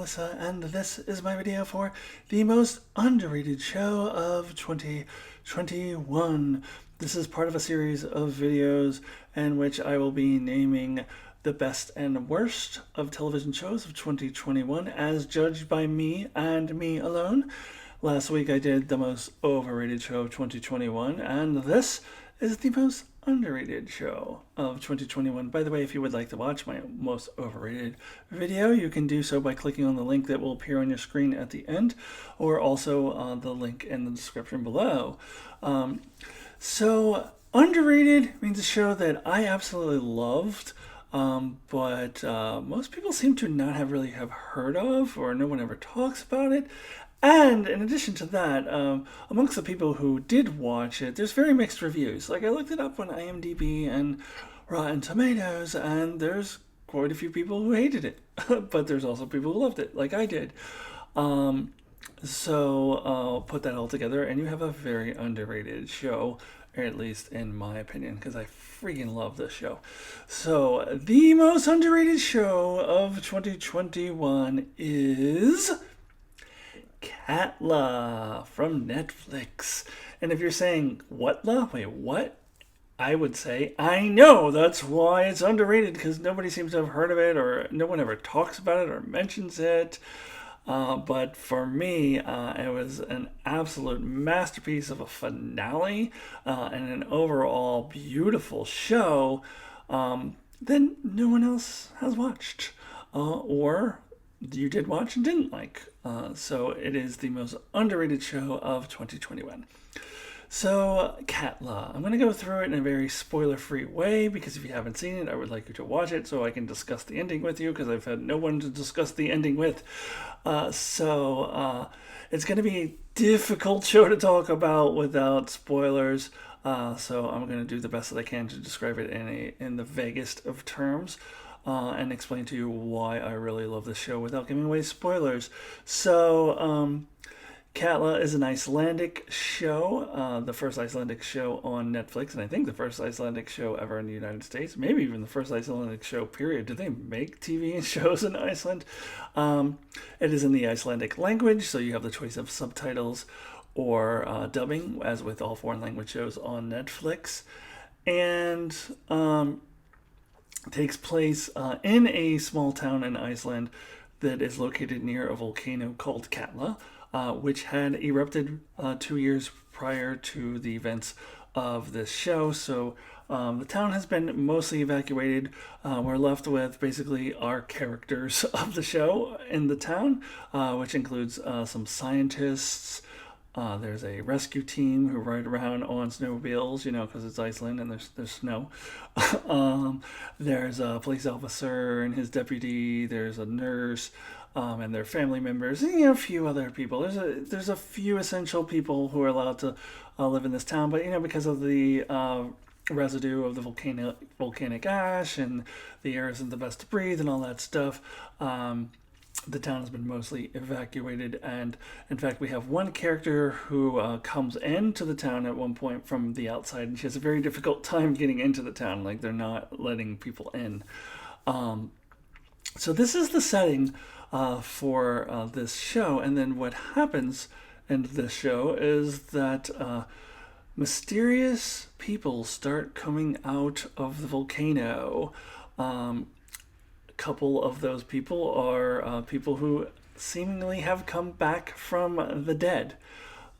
Alyssa, and this is my video for the most underrated show of 2021. This is part of a series of videos in which I will be naming the best and worst of television shows of 2021 as judged by me and me alone. Last week I did the most overrated show of 2021, and this is the most underrated show of 2021. By the way, if you would like to watch my most overrated video, you can do so by clicking on the link that will appear on your screen at the end, or also the link in the description below. So underrated means a show that I absolutely loved, but most people seem to not have heard of, or no one ever talks about it. And in addition to that, amongst the people who did watch it, there's very mixed reviews. Like, I looked it up on IMDb and Rotten Tomatoes, and there's quite a few people who hated it. But there's also people who loved it, like I did. So I'll put that all together, and you have a very underrated show, or at least in my opinion, because I freaking love this show. So the most underrated show of 2021 is Katla from Netflix. And if you're saying, what-la? Wait, what? I would say, I know, that's why it's underrated, because nobody seems to have heard of it, or no one ever talks about it or mentions it. But for me, it was an absolute masterpiece of a finale and an overall beautiful show that no one else has watched, or you did watch and didn't like. So it is the most underrated show of 2021. So, Katla. I'm going to go through it in a very spoiler-free way, because if you haven't seen it, I would like you to watch it so I can discuss the ending with you, because I've had no one to discuss the ending with. So it's going to be a difficult show to talk about without spoilers. So I'm going to do the best that I can to describe it in the vaguest of terms. And explain to you why I really love this show without giving away spoilers. So, Katla is an Icelandic show, the first Icelandic show on Netflix, and I think the first Icelandic show ever in the United States, maybe even the first Icelandic show, period. Do they make TV and shows in Iceland? It is in the Icelandic language, so you have the choice of subtitles or dubbing, as with all foreign language shows on Netflix. And takes place in a small town in Iceland that is located near a volcano called Katla, which had erupted 2 years prior to the events of this show. So the town has been mostly evacuated. We're left with basically our characters of the show in the town, which includes some scientists. There's a rescue team who ride around on snowmobiles, because it's Iceland and there's snow. There's a police officer and his deputy. There's a nurse, and their family members, and a few other people. There's a few essential people who are allowed to live in this town, but because of the residue of the volcanic ash, and the air isn't the best to breathe and all that stuff, the town has been mostly evacuated. And in fact, we have one character who comes into the town at one point from the outside, and she has a very difficult time getting into the town. Like, they're not letting people in. So this is the setting for this show. And then what happens in this show is that mysterious people start coming out of the volcano. Couple of those people are people who seemingly have come back from the dead.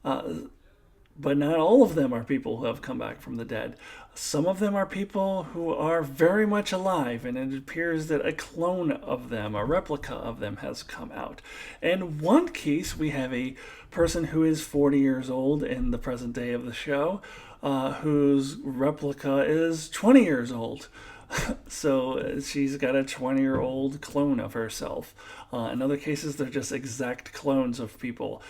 But not all of them are people who have come back from the dead. Some of them are people who are very much alive, and it appears that a clone of them, a replica of them, has come out. In one case, we have a person who is 40 years old in the present day of the show, whose replica is 20 years old. So she's got a 20-year-old clone of herself. In other cases, they're just exact clones of people.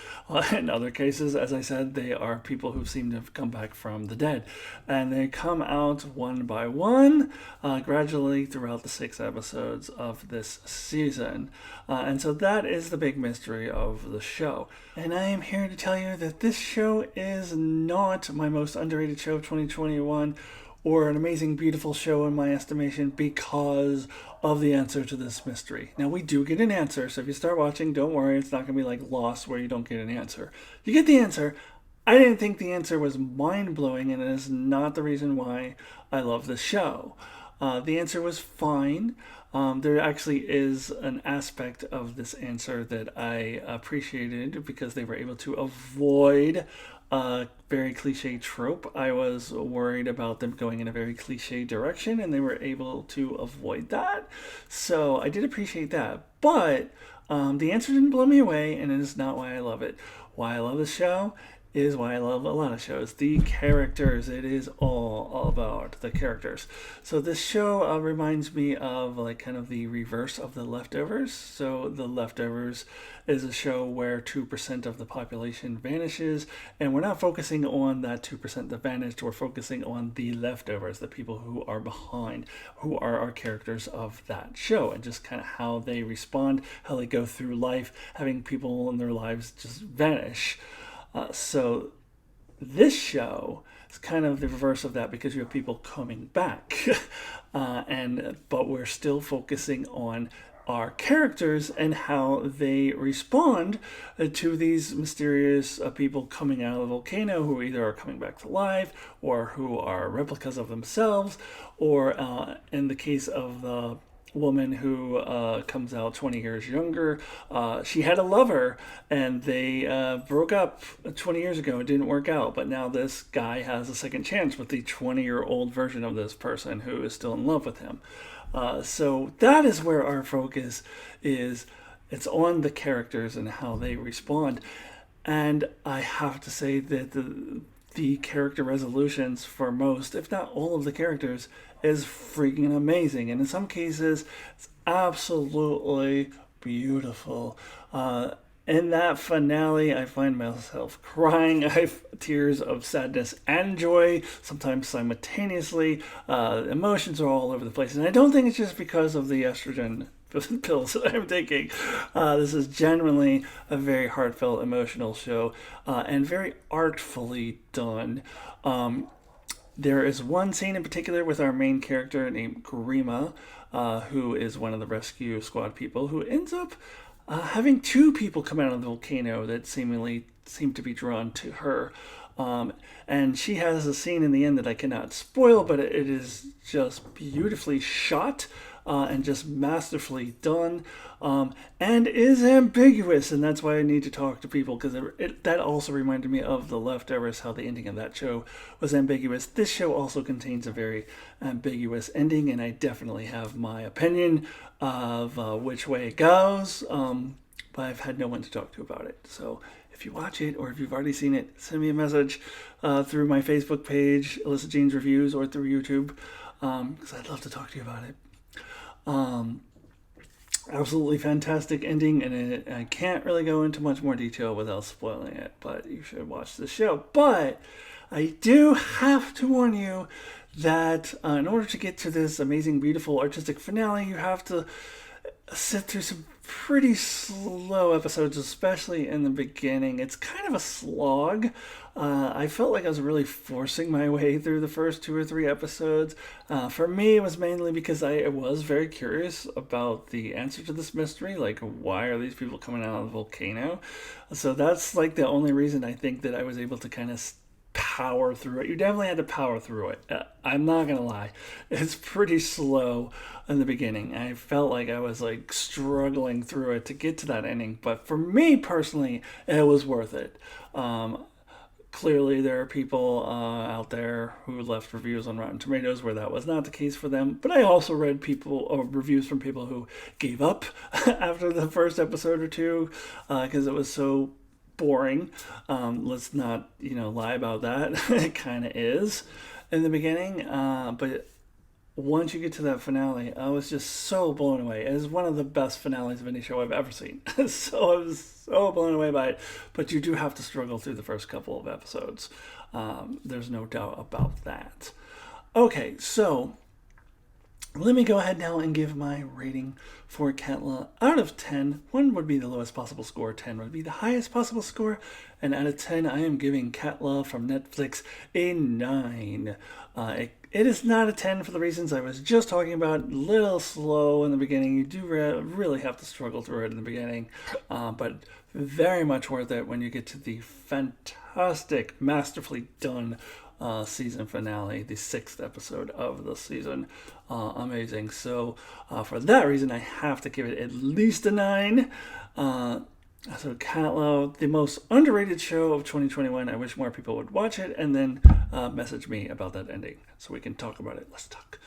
In other cases, as I said, they are people who seem to have come back from the dead. And they come out one by one, gradually throughout the 6 episodes of this season. And so that is the big mystery of the show. And I am here to tell you that this show is not my most underrated show of 2021, or an amazing, beautiful show in my estimation because of the answer to this mystery. Now, we do get an answer, so if you start watching, don't worry, it's not going to be like Lost where you don't get an answer. You get the answer. I didn't think the answer was mind blowing, and it is not the reason why I love the show. The answer was fine. There actually is an aspect of this answer that I appreciated because they were able to avoid a very cliche trope. I was worried about them going in a very cliche direction, and they were able to avoid that. So I did appreciate that. But the answer didn't blow me away, and it is not why I love it. Why I love the show is why I love a lot of shows. The characters. It is all about the characters. So this show reminds me of like kind of the reverse of The Leftovers. So The Leftovers is a show where 2% of the population vanishes, and we're not focusing on that 2% that vanished. We're focusing on the leftovers, the people who are behind, who are our characters of that show, and just kind of how they respond, how they go through life, having people in their lives just vanish. So this show is kind of the reverse of that because you have people coming back, but we're still focusing on our characters and how they respond to these mysterious people coming out of the volcano who either are coming back to life or who are replicas of themselves, or in the case of the woman who comes out 20 years younger. She had a lover and they broke up 20 years ago. It didn't work out, but now this guy has a second chance with the 20-year-old version of this person who is still in love with him. So that is where our focus is. It's on the characters and how they respond. And I have to say that the character resolutions for most, if not all of the characters, is freaking amazing. And in some cases, it's absolutely beautiful. In that finale, I find myself crying. I have tears of sadness and joy, sometimes simultaneously. Emotions are all over the place. And I don't think it's just because of the estrogen pills that I'm taking. This is genuinely a very heartfelt, emotional show, and very artfully done. There is one scene in particular with our main character named Garima, who is one of the rescue squad people, who ends up having two people come out of the volcano that seemingly seem to be drawn to her. And she has a scene in the end that I cannot spoil, but it is just beautifully shot. And just masterfully done, and is ambiguous, and that's why I need to talk to people, because that also reminded me of The Leftovers, how the ending of that show was ambiguous. This show also contains a very ambiguous ending, and I definitely have my opinion of which way it goes, but I've had no one to talk to about it. So if you watch it, or if you've already seen it, send me a message through my Facebook page, Alyssa Jean's Reviews, or through YouTube, because I'd love to talk to you about it. Absolutely fantastic ending, and I can't really go into much more detail without spoiling it, but you should watch the show. But I do have to warn you that in order to get to this amazing, beautiful, artistic finale, you have to sit through some pretty slow episodes, especially in the beginning. It's kind of a slog. I felt like I was really forcing my way through the first 2 or 3 episodes. For me, it was mainly because I was very curious about the answer to this mystery. Like, why are these people coming out of the volcano? So that's like the only reason I think that I was able to kind of power through it. You definitely had to power through it. I'm not gonna lie, it's pretty slow in the beginning. I felt like I was like struggling through it to get to that ending, but for me personally, it was worth it. Clearly, there are people out there who left reviews on Rotten Tomatoes where that was not the case for them. But I also read reviews from people who gave up after the first episode or two because it was so boring. Let's not, lie about that. It kind of is in the beginning, but once you get to that finale, I was just so blown away. It is one of the best finales of any show I've ever seen. So I was so blown away by it. But you do have to struggle through the first couple of episodes. There's no doubt about that. Okay, so let me go ahead now and give my rating for Katla. Out of 10, 1 would be the lowest possible score, 10 would be the highest possible score, and out of 10, I am giving Katla from Netflix a 9. It is not a 10 for the reasons I was just talking about. A little slow in the beginning. You do really have to struggle through it in the beginning. But very much worth it when you get to the fantastic, masterfully done season finale, the 6th episode of the season. Amazing. So for that reason, I have to give it at least a 9. So Katla, the most underrated show of 2021. I wish more people would watch it and then message me about that ending so we can talk about it. Let's talk.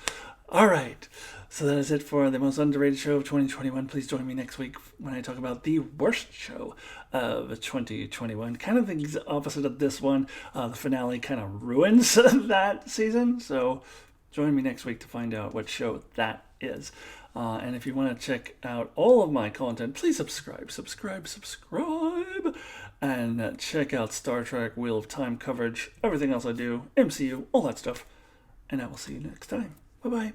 All right. So that is it for the most underrated show of 2021. Please join me next week when I talk about the worst show of 2021. Kind of the opposite of this one. The finale kind of ruins that season. So join me next week to find out what show that is. And if you want to check out all of my content, please subscribe. And check out Star Trek, Wheel of Time coverage, everything else I do, MCU, all that stuff. And I will see you next time. Bye-bye.